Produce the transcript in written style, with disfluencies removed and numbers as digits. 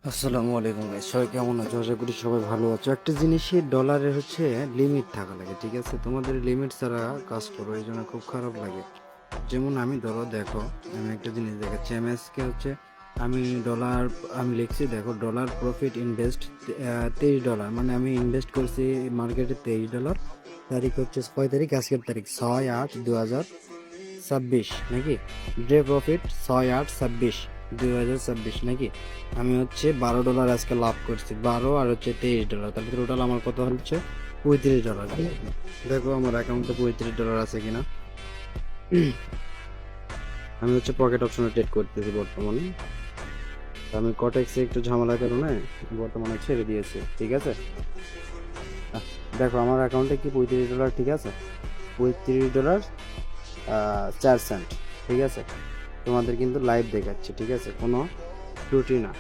আসসালামু আলাইকুম গাইস, সবাই কেমন আছো? আশা করি সবাই ভালো আছো। একটা জিনিসই ডলারের লিমিট থাকা লাগে, ঠিক আছে? তোমাদের লিমিট ছাড়া কাজ করো, এই জন্য খুব খারাপ লাগে। যেমন আমি ধরো দেখো, আমি একটা জিনিস দেখাচ্ছি। এমএসকে আমি ডলার আমি লিখছি, দেখো ডলার প্রফিট ইনভেস্ট $23, মানে আমি ইনভেস্ট করছি মার্কেটে $23। তারিখ হচ্ছে 6 তারিখ, আজকের তারিখ 6/8/2026 নাকি? ডে প্রফিট 6/8/26 নাকি? আমি $12 আজকে লাভ করছি, 12 আর $23, তাহলে টোটাল আমার কত হচ্ছে? $35। দেখো আমার অ্যাকাউন্টে $35 আছে কিনা। আমি পকেট অপশনে ট্রেড করতেছি বর্তমানে। আমি কটেক্সে একটু ঝামেলার কারণে বর্তমানে ছেড়ে দিয়েছি, ঠিক আছে? দেখো আমার অ্যাকাউন্টে কি $35, ঠিক আছে? $35 4 সেন্ট, ঠিক আছে? তোমাদের কিন্তু লাইভ দেখাচ্ছে, ঠিক আছে? কোনো ত্রুটি না।